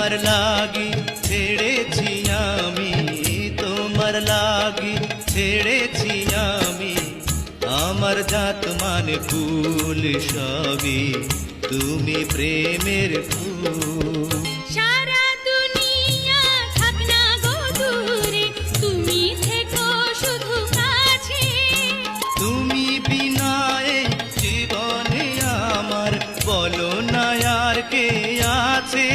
তোমার লাগি ছেড়েছি আমি, তোমার লাগি ছেড়েছি আমি। আমার জাত মানে ফুল সবই, তুমি প্রেমের ফুল। সারা দুনিয়া থাক না গো দূরে, তুমি থেকো শুধু কাছে। তুমি বিনা এই জীবনে আমার, বলো না আর কে আছে।